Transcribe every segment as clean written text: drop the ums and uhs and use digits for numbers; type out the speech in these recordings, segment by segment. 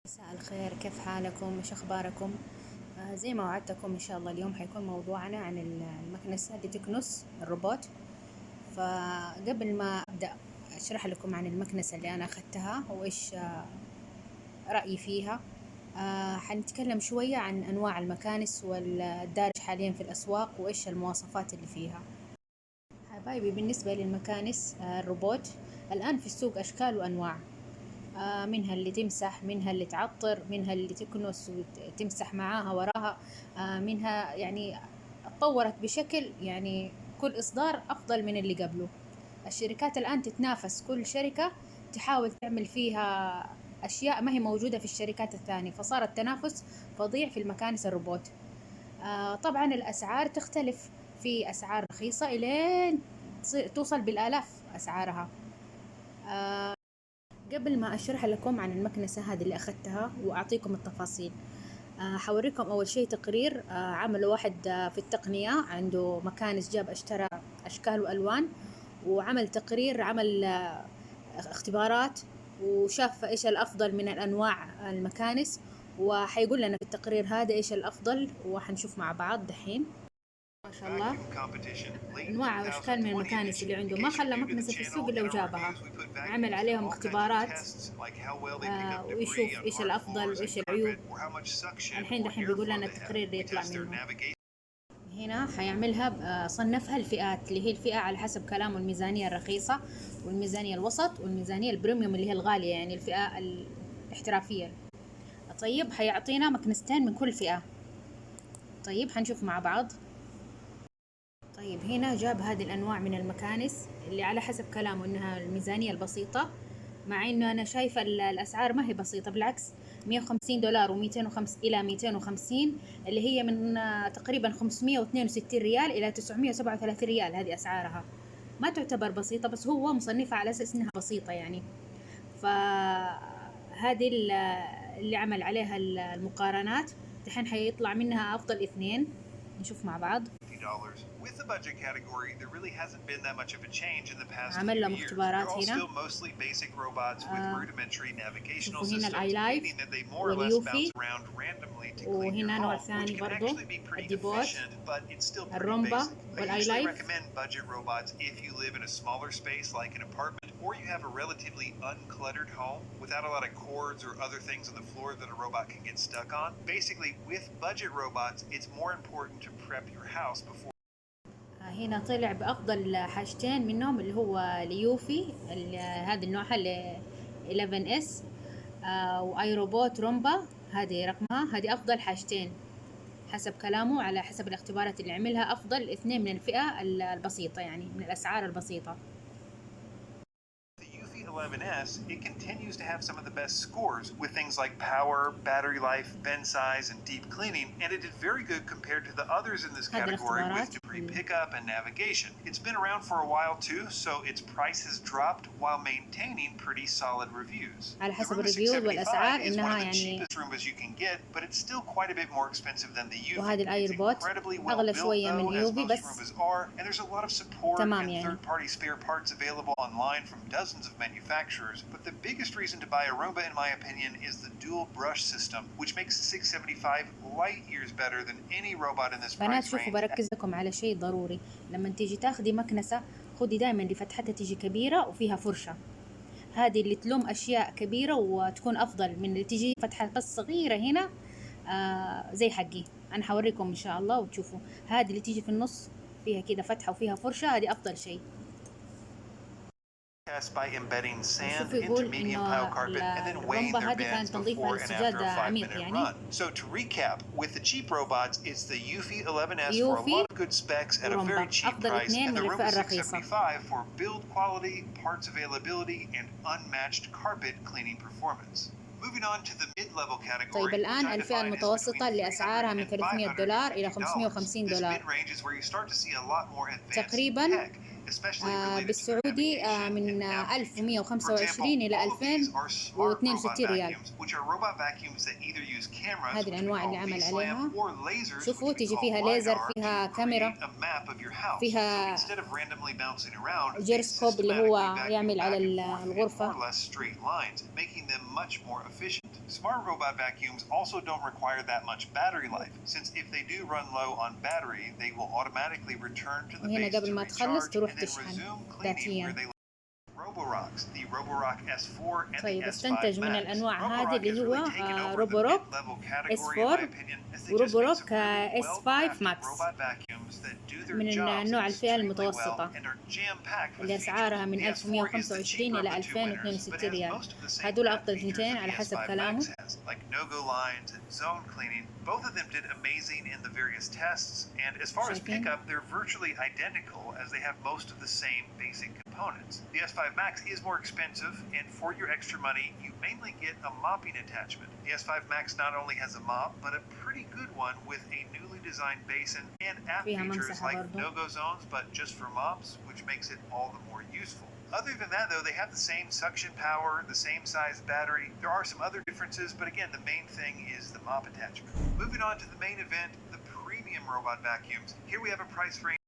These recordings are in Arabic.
مساء الخير، كيف حالكم؟ ايش اخباركم؟ زي ما وعدتكم ان شاء الله اليوم حيكون موضوعنا عن المكنسة اللي تكنس الروبوت. فقبل ما ابدا اشرح لكم عن المكنسة اللي انا اخذتها وايش رايي فيها. حنتكلم شوية عن انواع المكانس والدارج حاليا في الاسواق وايش المواصفات اللي فيها. حبايبي، بالنسبة للمكانس الروبوت الان في السوق اشكال وانواع. منها اللي تمسح، منها اللي تعطر، منها اللي تكنس وتمسح معاها وراها. منها يعني اتطورت بشكل يعني كل إصدار أفضل من اللي قبله. الشركات الآن تتنافس، كل شركة تحاول تعمل فيها أشياء ما هي موجودة في الشركات الثانية، فصار التنافس فظيع في المكانس الروبوت. طبعا الأسعار تختلف، في أسعار رخيصة إلين توصل بالآلاف أسعارها. قبل ما أشرح لكم عن المكنسة هذه اللي أخذتها وأعطيكم التفاصيل، حوريكم أول شيء تقرير عمله واحد في التقنية عنده مكانس، جاب اشترى أشكال وألوان وعمل تقرير، عمل اختبارات وشاف إيش الأفضل من الأنواع المكانس، وحيقول لنا في التقرير هذا إيش الأفضل وحنشوف مع بعض دحين. ما شاء الله، انواع واشكال من المكانس اللي عنده، ما خلى مكنسه في السوق الا وجابها، عمل عليهم اختبارات ويشوف ايش الافضل وايش العيوب. الحين دحين بيقول لنا التقرير اللي يطلع منه. هنا حيعملها صنفها الفئات، اللي هي الفئة على حسب كلامه الميزانية الرخيصة والميزانية الوسط والميزانية البريميوم اللي هي الغالية، يعني الفئة الاحترافية. طيب حيعطينا مكنستين من كل فئة. طيب حنشوف مع بعض. طيب هنا جاب هذه الأنواع من المكانس اللي على حسب كلامه إنها الميزانية البسيطة، مع إنه أنا شايفة الأسعار ما هي بسيطة، بالعكس. $150 و205 إلى 250، اللي هي من تقريبا 562 ريال إلى 937 ريال، هذه أسعارها ما تعتبر بسيطة، بس هو مصنفها على أساس إنها بسيطة يعني. فهذه اللي عمل عليها المقارنات، دحين حيطلع منها أفضل اثنين، نشوف مع بعض. With the budget category, there really hasn't been that much of a change in the past few عمل لهم years. اختبارات They're all هنا. still mostly basic robots with rudimentary navigational شوفوا هنا systems, الاي لايف meaning that they more or less واليوفي، bounce around randomly to clean your وهنا نوع home, which ثاني can برضو actually be pretty الديبوت، efficient, but it's still pretty الرومبا basic. I والاي usually لايف. recommend budget robots if you live in a smaller space like an apartment, or you have a relatively uncluttered home without a lot of cords or other things on the floor that a robot can get stuck on. Basically, with budget robots, it's more important to prep your house before. هنا طلع بأفضل حاجتين منهم، اللي هو اليوفي هذا النوع ال 11S، واي روبوت رومبا، هذه رقمها، هذه أفضل حاجتين حسب كلامه، على حسب الاختبارات اللي عملها، أفضل اثنين من الفئة البسيطة، يعني من الأسعار البسيطة. 11S, it continues to have some of the best scores with things like power, battery life, bend size, and deep cleaning, and it did very good compared to the others in this category with debris pickup and navigation. It's been around for a while too, so its price has dropped while maintaining pretty solid reviews. على The حسب Roomba الريفيوز 675 والأسعار is one إنها of the يعني. cheapest Roombas you can get, but it's still quite a bit more expensive than the Eufy. وهذه الاي It's روبوت incredibly well أغلى built شوية من though, as يوفي، most بس Roombas are, and there's a lot of support تمام and يعني. third-party spare parts available online from dozens of manufacturers. But the biggest reason to buy a Roomba, in my opinion, is the dual brush system, which makes the 675 light years better than any robot in this بنات price شوفوا، range. بركز لكم على شيء ضروري. لما تيجي تاخدي مكنسة، خدي دائما اللي فتحتها تيجي كبيرة وفيها فرشة، هذه اللي تلوم أشياء كبيرة وتكون أفضل من اللي تيجي فتحة بس صغيرة هنا. زي حقي أنا حوريكم إن شاء الله وتشوفوا. هذه اللي تيجي في النص فيها كده فتحة وفيها فرشة، هذه أفضل شيء. By embedding sand into يقول medium إنه pile carpet and then weighing الرومبا their هذه bends كانت تنظيفها before and after للسجاد a 5-minute عميق يعني. run. So to recap, with the cheap robots, it's the Eufy 11S for a يوفي lot of good specs at a ورومبا very cheap أفضل price, اثنين and من the الفئة Roomba الرخيصة. 675 for build quality, parts availability, and unmatched carpet cleaning performance. Moving on to the mid-level category. طيب الآن الفئة المتوسطة اللي أسعارها من $300 إلى $550. This mid-range is where you start to see a lot more advanced تقريبا tech. especially related to their بالسعودي navigation من and navigation. For 1025 example, إلى all of these are smart robot 2062 ريال. vacuums, which are robot vacuums that either use cameras, هذه which we الأنواع اللي call عمل V-SLAM, عليها. or lasers, شوفوا which we تيجي call فيها ليزر، LiDAR, فيها to كاميرا، create a map of your house. So فيها instead of randomly bouncing around, they جيرسكوب اللي هو systematically vacuum يعمل على back and forth in more الغرفة. or less straight lines, making them much more efficient. Smart robot vacuums also don't require that much battery life, since if they do run low on battery, they will automatically return to the وهنا base قبل to ما تخلص recharge تروح and then تشحن resume cleaning where ذاتيا. they Roborocks, the Roborock S4 and the طيب S5 استنتج من Max. الأنواع هذه Roborock has اللي هو really taken over the روبوروك mid-level category in S4 my opinion, as they just make وروبوروك some really S5 well-crafted Max robot vacuums that do their من jobs النوع الفئة extremely well المتوسطة and are jam-packed with اللي features. أسعارها من The S4 is the 1125 cheaper of إلى the two winners, but 2062 has ريال. most of the same هذول bad أفضل features ثنتين that على the حسب S5 كلامه. Max has, like no-go lines and zone cleaning. Both of them did amazing in the various tests, and as far as شايفين؟ pickup, they're virtually identical as they have most of the same basic components. The S5 Max is more expensive, and for your extra money, you mainly get a mopping attachment. The S5 Max not only has a mop, but a pretty good one with a newly designed basin and app فيها features ممسحة like برضو. no-go zones, but just for mops, which makes it all the more useful. Other than that, though, they have the same suction power, the same size battery. There are some other differences, but again, the main thing is the mop attachment. Moving on to the main event, the premium robot vacuums. Here we have a price range.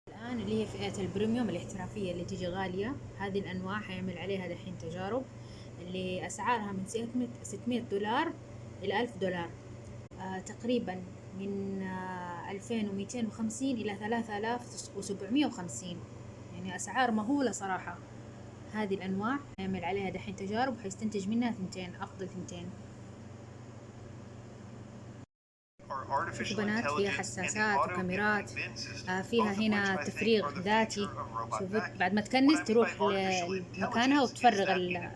الآن اللي هي فئة البريميوم الاحترافية اللي تيجي غالية. هذه الأنواع حيعمل عليها دحين تجارب اللي أسعارها من 600 دولار إلى 1000 دولار. تقريبا من 2250 إلى 3750. يعني أسعار مهولة صراحة. هذه الأنواع حيعمل عليها دحين تجارب وحيستنتج منها ثنتين، أفضل ثنتين. شوفوا بنات، فيها حساسات وكاميرات، فيها هنا تفريغ ذاتي. شوفوا بعد ما تكنس تروح لمكانها وتفرغ اللي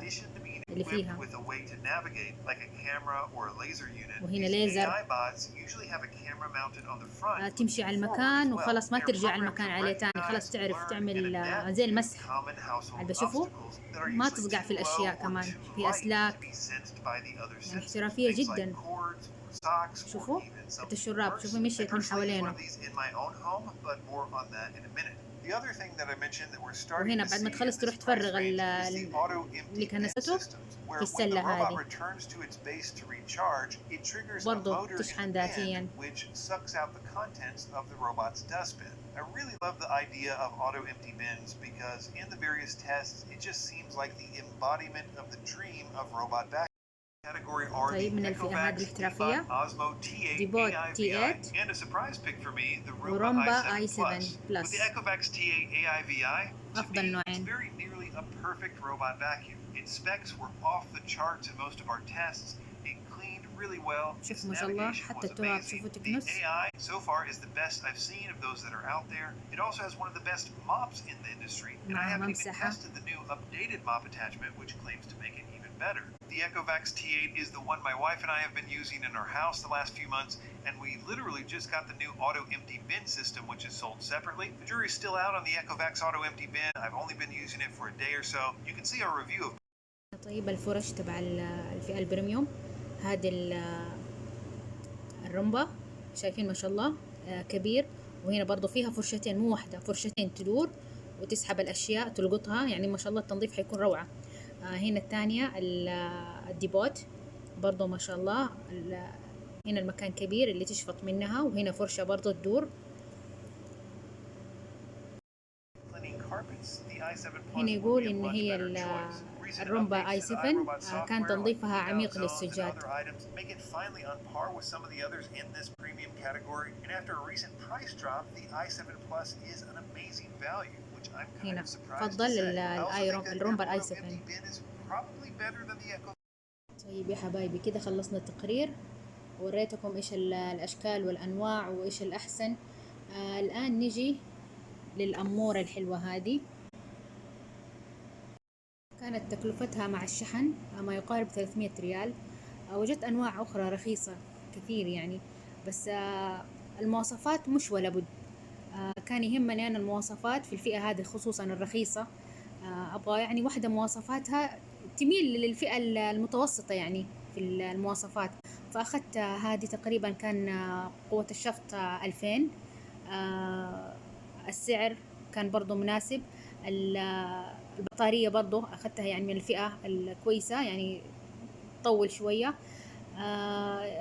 فيها. وهنا ليزر، تمشي على المكان وخلاص ما ترجع المكان عليه تاني، خلاص تعرف تعمل زي المسح. بشوفوا ما تصقع في الأشياء، كمان في أسلاك، يعني احترافية جدا. شوفوا حتى الشراب، شوفوا مشيت من حوالينه. وهنا بعد ما تخلص تروح تفرغ اللي كنسته في السلة هذه. برضو تشحن ذاتيا. I really love the idea of auto empty bins because in the various tests it just seems like the embodiment of the dream of robot vacuum. طيب من الفئة هذه الاحترافية ديبوت T8 ورومبا i7 Plus أفضل نوعين. شوف ما شاء الله حتى التراب، شوفوا تكنس. مع ممسحة. The Ecovacs T8 is the one my wife and I have been using in our house the last few months, and we literally just got the new auto empty bin system, which is sold separately. The jury's still out on the Ecovacs auto empty bin. I've only been using it for a day or so. You can see our review of. طيب الفرش تبع الفئة البريميوم، هذه الرومبا شايفين ما شاء الله كبير. وهنا برضو فيها فرشتين، مو واحدة، فرشتين تدور وتسحب الأشياء تلقطها، يعني ما شاء الله التنظيف حيكون روعة. هنا الثانية الديبوت برضو ما شاء الله. هنا المكان كبير اللي تشفط منها، وهنا فرشة برضو تدور. هنا يقول إن هي الرومبا i7 كان تنظيفها عميق للسجاد. هنا فضل الرومبا i7. طيب يا حبايبي، كده خلصنا التقرير، وريتكم إيش الأشكال والأنواع وإيش الأحسن. الآن نجي للأمورة الحلوة هذه. كانت تكلفتها مع الشحن ما يقارب 300 ريال. وجدت أنواع أخرى رخيصة كثير يعني، بس المواصفات مش ولا بد. كان يهمني أنا المواصفات في الفئة هذه خصوصا الرخيصة. أبغى يعني واحدة مواصفاتها تميل للفئة المتوسطة يعني في المواصفات. فأخذت هذه تقريبا كان قوة الشفط 2000. السعر كان برضو مناسب. البطارية برضو أخذتها يعني من الفئة الكويسة، يعني تطول شوية.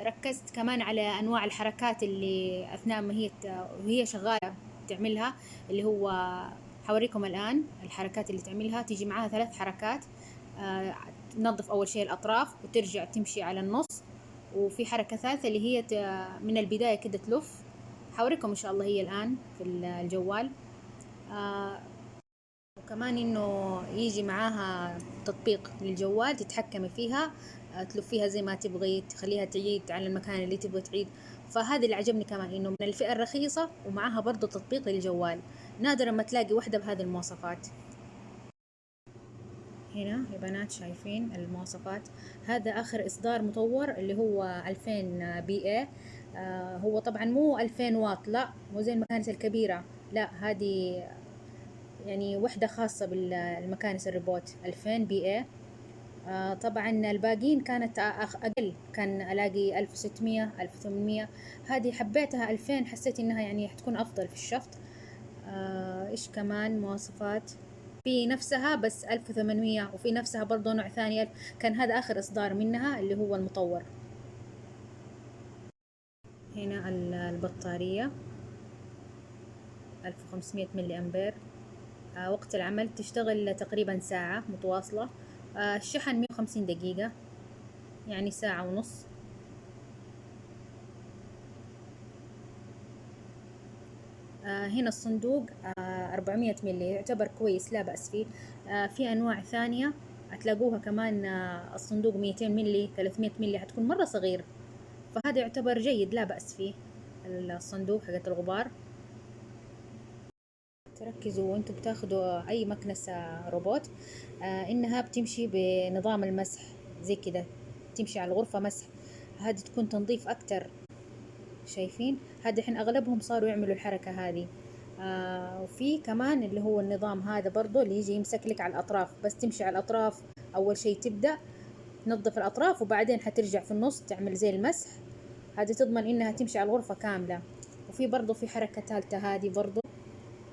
ركزت كمان على أنواع الحركات اللي أثناء ما وهي شغالة تعملها، اللي هو حوريكم الآن الحركات اللي تعملها. تيجي معاها 3 حركات. تنظف أول شيء الأطراف وترجع تمشي على النص، وفي حركة ثالثة اللي هي من البداية كده تلف. حوريكم إن شاء الله هي الآن في الجوال. وكمان إنه يجي معاها تطبيق للجوال تتحكمي فيها، تلفيها زي ما تبغي، تخليها تعيد على المكان اللي تبغي تعيد. فهذا اللي عجبني كمان، إنه من الفئة الرخيصة ومعاها برضو تطبيق للجوال. نادرا ما تلاقي واحدة بهذه المواصفات. هنا يا بنات شايفين المواصفات. هذا آخر إصدار مطور اللي هو 2000 بي اي. هو طبعا مو 2000 واط، لا مو زي المكانس الكبيرة، لا هذه يعني وحدة خاصة بالمكانس الروبوت 2000 بي اي. طبعا الباقين كانت أقل، كان ألاقي 1600 1800. هذه حبيتها 2000، حسيت إنها يعني حتكون أفضل في الشفط. إيش كمان مواصفات في نفسها بس 1800، وفي نفسها برضو نوع ثاني كان هذا آخر إصدار منها اللي هو المطور. هنا البطارية 1500 ملي أمبير. وقت العمل تشتغل تقريبا ساعة متواصلة. الشحن 150 دقيقة، يعني ساعة ونص. هنا الصندوق 400 ملي، يعتبر كويس لا بأس فيه. في أنواع ثانية هتلاقوها كمان الصندوق 200 ملي 300 ملي، هتكون مرة صغير، فهذا يعتبر جيد لا بأس فيه الصندوق حقت الغبار. تركزوا وانتم بتاخدوا أي مكنسة روبوت إنها بتمشي بنظام المسح زي كده، تمشي على الغرفة مسح، هذه تكون تنظيف أكتر. شايفين هذا الحين أغلبهم صاروا يعملوا الحركة هذه. وفي كمان اللي هو النظام هذا برضو اللي يجي يمسك لك على الأطراف، بس تمشي على الأطراف أول شيء، تبدأ تنظف الأطراف وبعدين حترجع في النص تعمل زي المسح. هذه تضمن إنها تمشي على الغرفة كاملة. وفي برضو في حركة ثالثة هذه برضو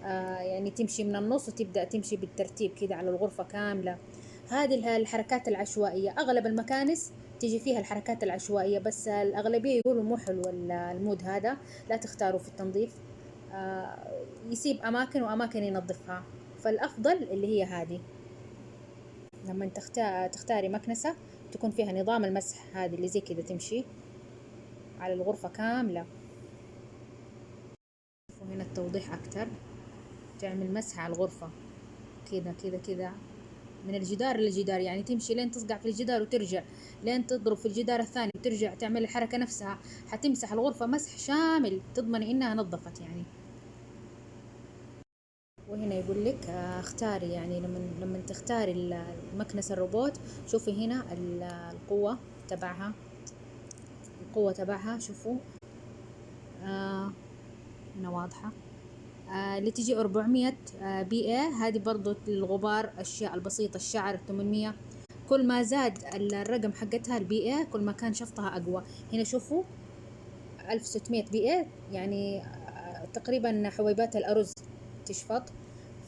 يعني تمشي من النص وتبدأ تمشي بالترتيب كده على الغرفة كاملة. هذه الحركات العشوائية أغلب المكانس تيجي فيها الحركات العشوائية، بس الأغلبية يقولوا مو حلو المود هذا، لا تختاروا في التنظيف. يسيب أماكن وأماكن ينظفها، فالأفضل اللي هي هذه. لما تختاري مكنسة تكون فيها نظام المسح، هذه اللي زي كده تمشي على الغرفة كاملة. وهنا التوضيح أكتر، تعمل مسح على الغرفة كده كده كده من الجدار للجدار، يعني تمشي لين تصقع في الجدار وترجع، لين تضرب في الجدار الثاني وترجع تعمل الحركة نفسها، حتمسح الغرفة مسح شامل، تضمن إنها نظفت يعني. وهنا يقول لك اختاري، يعني لما تختاري المكنسة الروبوت، شوفي هنا القوة تبعها، شوفوا هنا واضحة. اللي تجي 400 بي اي، هذه برضو للغبار، الأشياء البسيطة، الشعر 800. كل ما زاد الرقم حقتها البي اي كل ما كان شفطها أقوى. هنا شوفوا 1600 بي اي، يعني تقريبا حبيبات الأرز تشفط.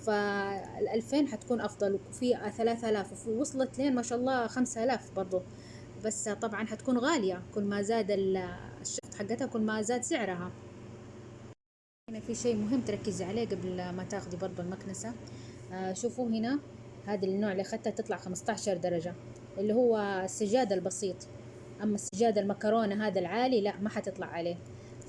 فال2000 حتكون أفضل، وفي 3000، وفي وصلت لين ما شاء الله 5000 برضو. بس طبعا حتكون غالية، كل ما زاد الشفط حقتها كل ما زاد سعرها. هنا في شيء مهم تركزي عليه قبل ما تاخدي برضو المكنسة. شوفوا هنا هذا النوع اللي اخذتها تطلع 15 درجة، اللي هو السجاد البسيط. اما السجاد المكرونة هذا العالي لا، ما حتطلع عليه.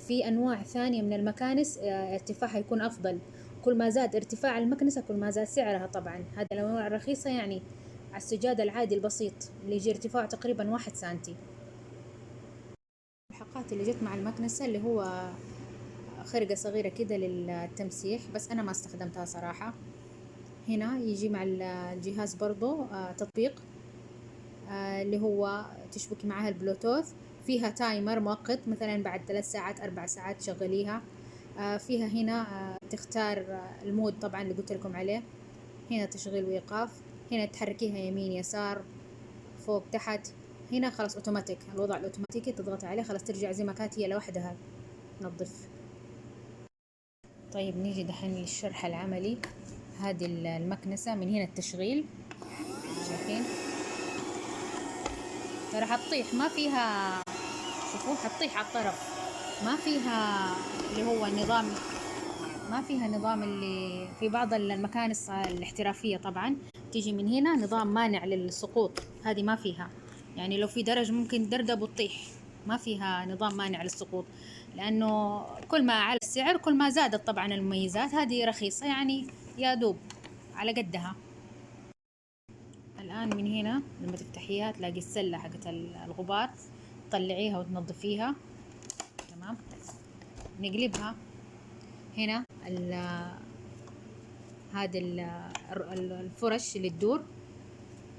في انواع ثانية من المكانس ارتفاعها يكون افضل، كل ما زاد ارتفاع المكنسة كل ما زاد سعرها. طبعا هذا الانواع الرخيصة يعني على السجاد العادي البسيط اللي يجي ارتفاعه تقريبا 1 سنتي. الحلقات اللي جت مع المكنسة اللي هو خرقة صغيرة كده للتمسيح، بس أنا ما استخدمتها صراحة. هنا يجي مع الجهاز برضو تطبيق اللي هو تشبكي معها البلوتوث، فيها تايمر مؤقت، مثلا بعد 3 ساعات 4 ساعات شغليها. فيها هنا تختار المود طبعا اللي قلت لكم عليه. هنا تشغيل وإيقاف، هنا تحركيها يمين يسار فوق تحت. هنا خلاص اوتوماتيك، الوضع الاوتوماتيكي تضغط عليه خلاص ترجع زي ما كانت هي لوحدها تنظف. طيب نيجي دحين للشرح العملي. هذه المكنسة من هنا التشغيل، شايفين؟ ترى حتطيح، ما فيها، شوفوا حتطيح على الطرف، ما فيها اللي هو النظام، ما فيها نظام اللي في بعض المكانس الاحترافية طبعا تيجي من هنا نظام مانع للسقوط، هذه ما فيها. يعني لو في درج ممكن دردب وتطيح، ما فيها نظام مانع للسقوط، لأنه كل ما على السعر كل ما زادت طبعا المميزات. هذه رخيصة يعني يا دوب على قدها. الآن من هنا لما تفتحيها تلاقي السلة حقت الغبار، تطلعيها وتنظفيها. تمام. نقلبها هنا هذه الفرش اللي تدور.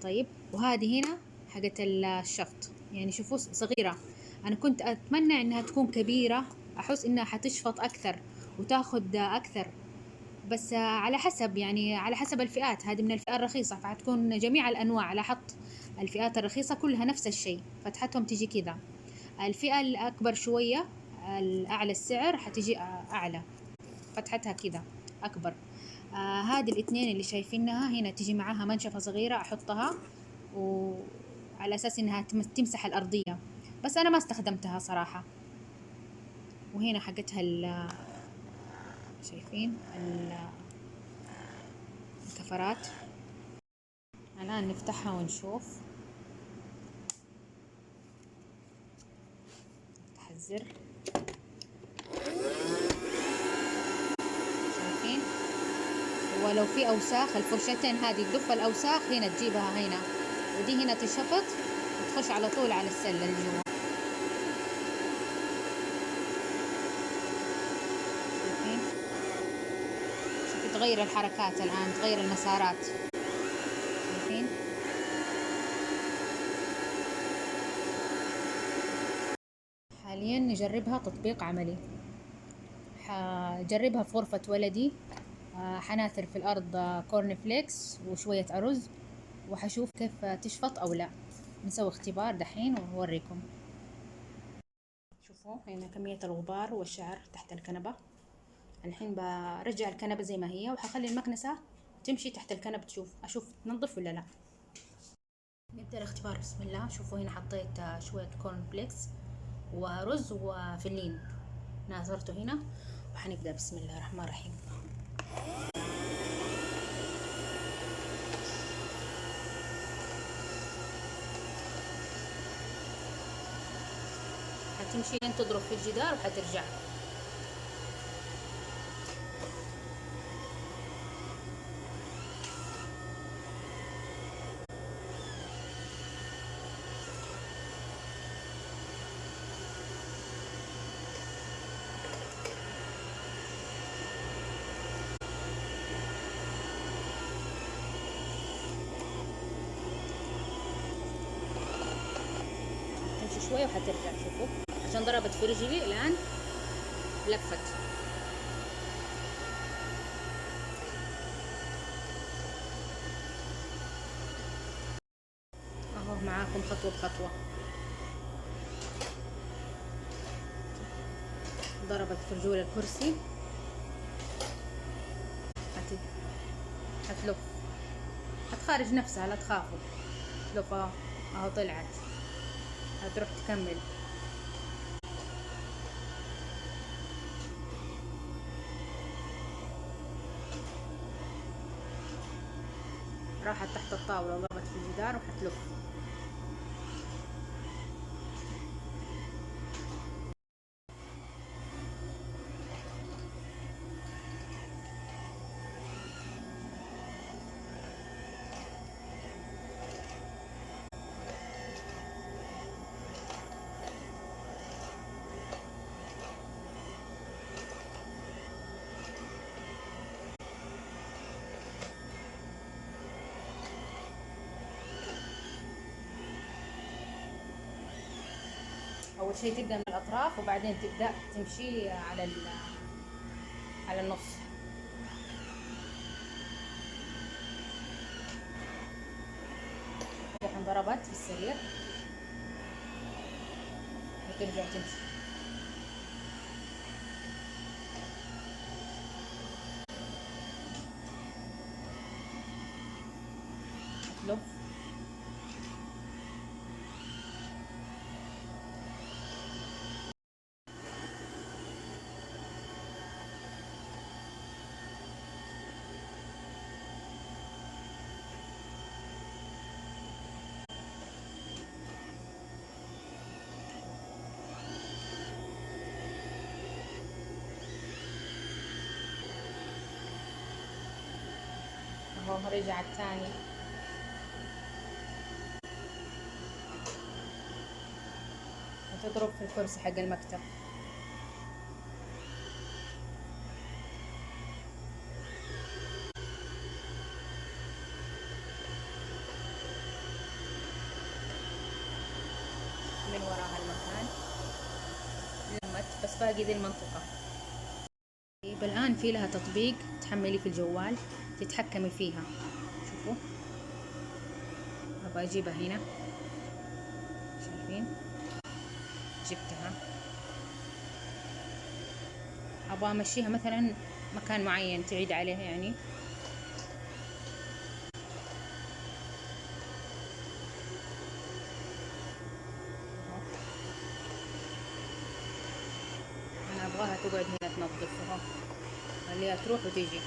طيب، وهذه هنا حقت الشفط، يعني شوفوا صغيرة. أنا كنت أتمنى إنها تكون كبيرة، أحس إنها حتشفط أكثر وتاخد أكثر، بس على حسب، يعني على حسب الفئات. هذه من الفئة الرخيصة فحتكون جميع الأنواع. لاحظت الفئات الرخيصة كلها نفس الشيء، فتحتهم تيجي كذا. الفئة الأكبر شوية الأعلى السعر حتيجي أعلى، فتحتها كذا أكبر. هذه الاثنين اللي شايفينها هنا تيجي معاها منشفة صغيرة أحطها، وعلى أساس إنها تمسح الأرضية، بس أنا ما استخدمتها صراحة. وهنا حقتها شايفين الكفرات. الآن نفتحها ونشوف. نفتح الزر، شايفين؟ ولو في أوساخ الفرشتين هذه تدف الأوساخ، هنا تجيبها هنا، ودي هنا تشفط وتخش على طول على السلة اللي جوا. شايفين؟ شوفي تغير الحركات الآن، تغير المسارات. شايفين؟ حاليا نجربها تطبيق عملي. حجربها في غرفة ولدي، حناثر في الأرض كورن فليكس وشوية أرز، وحشوف كيف تشفط أو لا. نسوي اختبار دحين وأوريكم. شوفوا هنا كمية الغبار والشعر تحت الكنبة. الحين برجع الكنبة زي ما هي، وحخلي المكنسة تمشي تحت الكنبة أشوف تنظف ولا لا. نبدأ الاختبار. بسم الله. شوفوا هنا حطيت شوية كورن فليكس ورز وفلين، ناظرته هنا، وحنبدأ. بسم الله الرحمن الرحيم. حتمشي لين تضرب في الجدار وحترجع. تمشي شوية وحترجع. شوفوا عشان ضربت في رجلي الآن لفت. اهو معاكم خطوة بخطوة. ضربت في رجول الكرسي، حتلف، حتخارج نفسها، لا تخافوا. تلف اهو طلعت، هتروح تكمل. راحت تحت الطاولة وضربت في الجدار وحتلف. اول شيء تبدا من الاطراف، وبعدين تبدا تمشي على النص. الحين ضربت في السرير وترجع تمشي. اهو رجعت تاني. وتضرب في الكرسي حق المكتب. من وراها المكان لمت، بس باقي ذي المنطقة. طيب الآن في لها تطبيق تحملي في الجوال تتحكمي فيها. شوفوا، أبغى أجيبها هنا، شايفين؟ جبتها. أبغى أمشيها مثلا مكان معين تعيد عليه يعني. أنا أبغاها تقعد هنا تنظفها، خليها تروح وتيجي.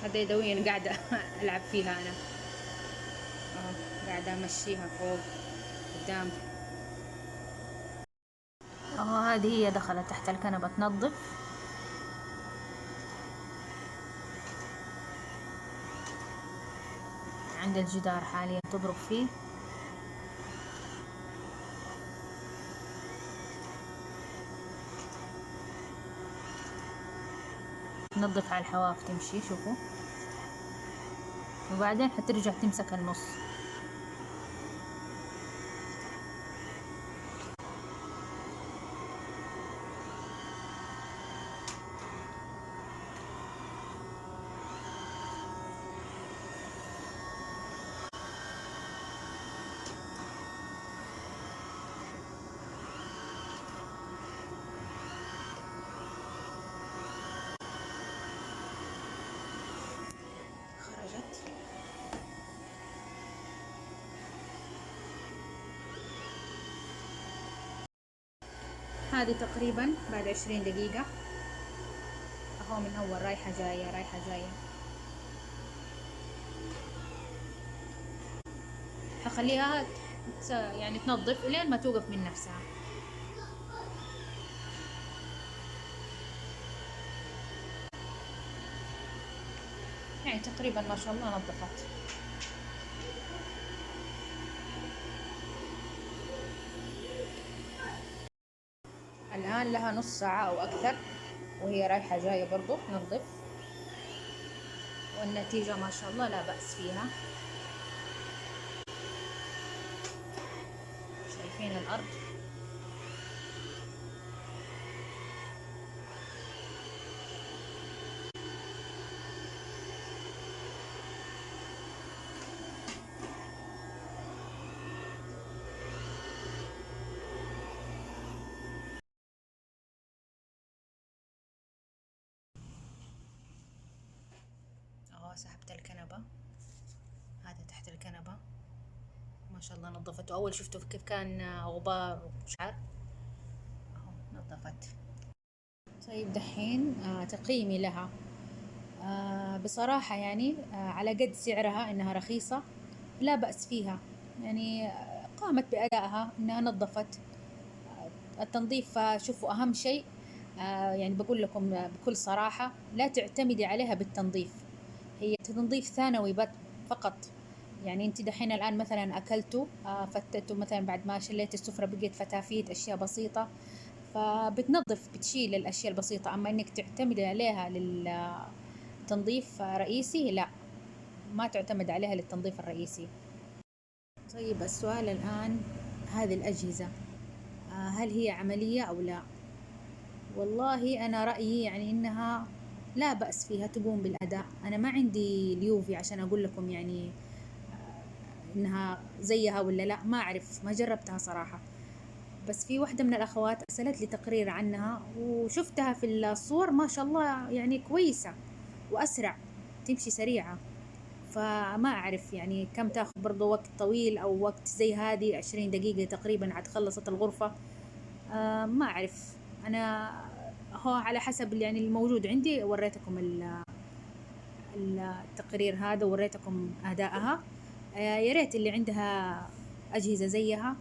هذا يدويا قاعدة ألعب فيها أنا. قاعدة أمشيها فوق قدام. هذه هي دخلت تحت الكنبة تنظف. عند الجدار حاليا تضرب فيه. تنظف على الحواف تمشي، شوفوا، وبعدين حترجع تمسك النص. خرجت. هذه تقريبا بعد 20 دقيقة اهو، من اول رايحة جاية رايحة جاية. هخليها يعني تنظف لين ما توقف من نفسها. يعني تقريبا ما شاء الله نظفت. الآن لها نص ساعة أو أكثر وهي رايحة جاية برضو تنظف، والنتيجة ما شاء الله لا بأس فيها. شايفين الأرض؟ سحبت الكنبة، هذا تحت الكنبة ما شاء الله نظفته. أول شفتوا كيف كان غبار وشعر، أهو نظفت. طيب دحين تقييمي لها. بصراحة يعني على قد سعرها إنها رخيصة لا بأس فيها، يعني قامت بأدائها إنها نظفت. التنظيف شوفوا أهم شيء، يعني بقول لكم بكل صراحة لا تعتمدي عليها بالتنظيف، هي تنظيف ثانوي فقط. يعني انت دحين الآن مثلا أكلتوا فتتوا مثلا بعد ما شليت السفرة بقيت فتافيت أشياء بسيطة، فبتنظف بتشيل الأشياء البسيطة. أما إنك تعتمدي عليها للتنظيف رئيسي لا، ما تعتمد عليها للتنظيف الرئيسي. طيب السؤال الآن، هذه الأجهزة هل هي عملية أو لا؟ والله أنا رأيي يعني إنها لا بأس فيها، تقوم بالأداء. أنا ما عندي اليوفي عشان أقول لكم يعني إنها زيها ولا لا، ما أعرف، ما جربتها صراحة. بس في واحدة من الأخوات أرسلت لي تقرير عنها وشفتها في الصور ما شاء الله يعني كويسة وأسرع، تمشي سريعة. فما أعرف يعني كم تاخذ، برضو وقت طويل أو وقت زي هذه 20 دقيقة تقريبا عاد خلصت الغرفة. ما أعرف، أنا هو على حسب يعني الموجود عندي. وريتكم التقرير هذا، وريتكم أدائها. يا ريت اللي عندها أجهزة زيها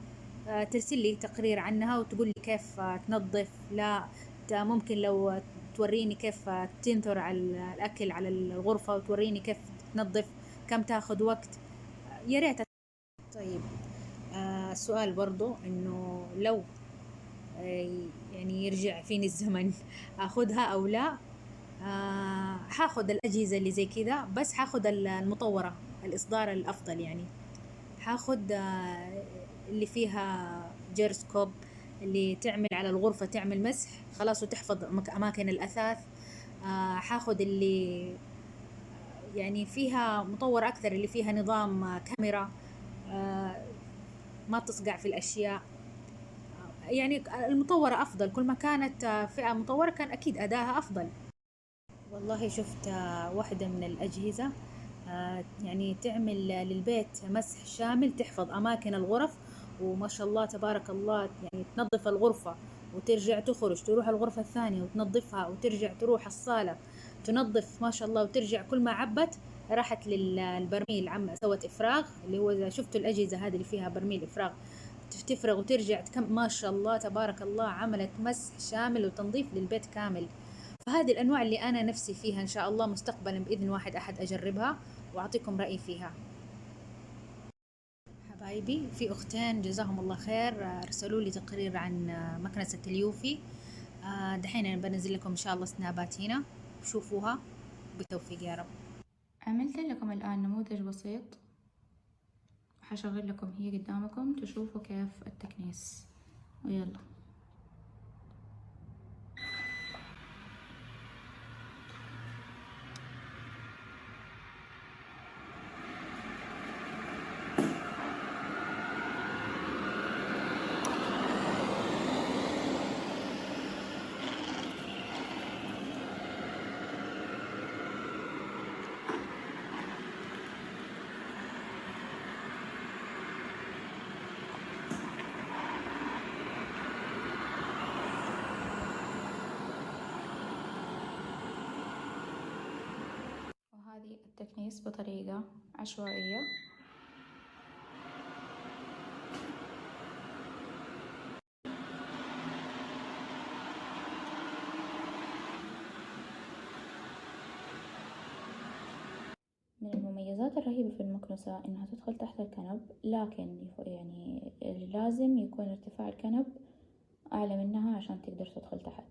ترسل لي تقرير عنها وتقول لي كيف تنظف. لا ممكن لو توريني كيف تنثر على الأكل على الغرفة، وتوريني كيف تنظف، كم تاخذ وقت، يا ريت. طيب السؤال برضو إنه لو يعني يرجع فيني الزمن أخذها أو لا، هاخد الأجهزة اللي زي كذا، بس هاخد المطورة، الإصدار الأفضل يعني. هاخد اللي فيها جيرسكوب، اللي تعمل على الغرفة، تعمل مسح خلاص وتحفظ أماكن الأثاث. هاخد اللي يعني فيها مطور أكثر، اللي فيها نظام كاميرا ما تصقع في الأشياء. يعني المطورة أفضل، كل ما كانت فئة مطورة كان أكيد أداها أفضل. والله شفت واحدة من الأجهزة يعني تعمل للبيت مسح شامل، تحفظ أماكن الغرف، وما شاء الله تبارك الله، يعني تنظف الغرفة وترجع تخرج تروح الغرفة الثانية وتنظفها، وترجع تروح الصالة تنظف ما شاء الله، وترجع كل ما عبت راحت للبرميل، سوت إفراغ، اللي هو إذا شفتوا الأجهزة هذه اللي فيها برميل إفراغ، تفرغ وترجع ما شاء الله تبارك الله، عملت مسح شامل وتنظيف للبيت كامل. فهذه الأنواع اللي أنا نفسي فيها إن شاء الله مستقبلا بإذن واحد أحد أجربها وأعطيكم رأيي فيها. حبايبي، في أختين جزاهم الله خير أرسلوا لي تقرير عن مكنسة اليوفي. دحين أنا بنزل لكم إن شاء الله سنابات هنا، شوفوها بالتوفيق يا رب. عملت لكم الآن نموذج بسيط، حشغل لكم هي قدامكم تشوفوا كيف التكنيس. ويلا هذه التكنيس بطريقة عشوائية. من المميزات الرهيبة في المكنسة إنها تدخل تحت الكنب، لكن يعني لازم يكون ارتفاع الكنب أعلى منها عشان تقدر تدخل تحت.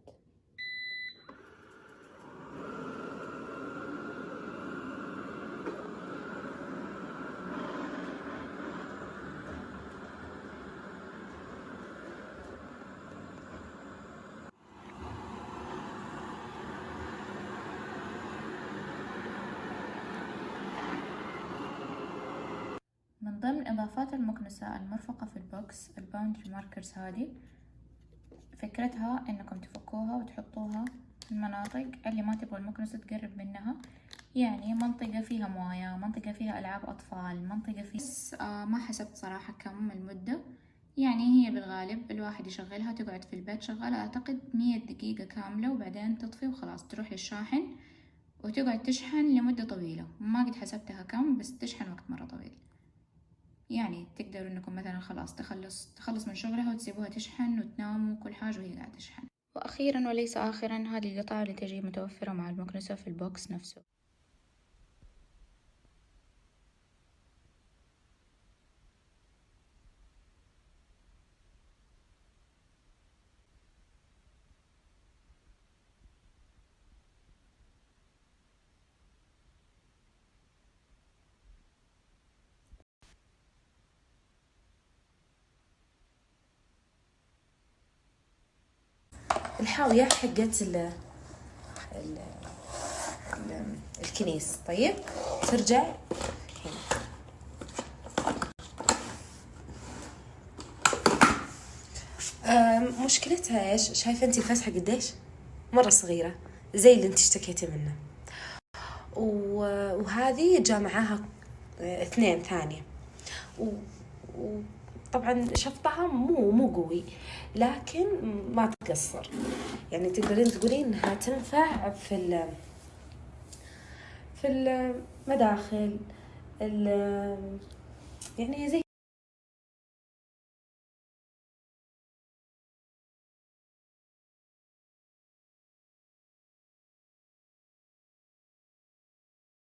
من ضمن إضافات المكنسة المرفقة في البوكس الباوندري ماركرز. هذه فكرتها إنكم تفكوها وتحطوها في المناطق اللي ما تبغوا المكنسة تقرب منها، يعني منطقة فيها موية، منطقة فيها ألعاب أطفال، منطقة فيها ما حسبت صراحة كم المدة، يعني هي بالغالب الواحد يشغلها تقعد في البيت شغالة أعتقد 100 دقيقة كاملة، وبعدين تطفي وخلاص تروح للشاحن وتقعد تشحن لمدة طويلة. ما قد حسبتها كم، بس تشحن وقت مرة طويل. يعني تقدروا انكم مثلا خلاص تخلص من شغلها وتسيبوها تشحن وتناموا كل حاجة وهي قاعدة تشحن. واخيرا وليس اخرا، هذه القطعة اللي تجي متوفرة مع المكنسة في البوكس نفسه. الحاوية حقت الكنيس. طيب ترجع هنا. مشكلتها ايش؟ شايفة انتي الفتحة قديش؟ مرة صغيرة زي اللي انتي اشتكيتي منه. وهذه جاء معاها 2 ثانية، طبعا شفطها مو قوي، لكن ما تقصر. يعني تقدرين تقولين انها تنفع في المداخل، يعني زي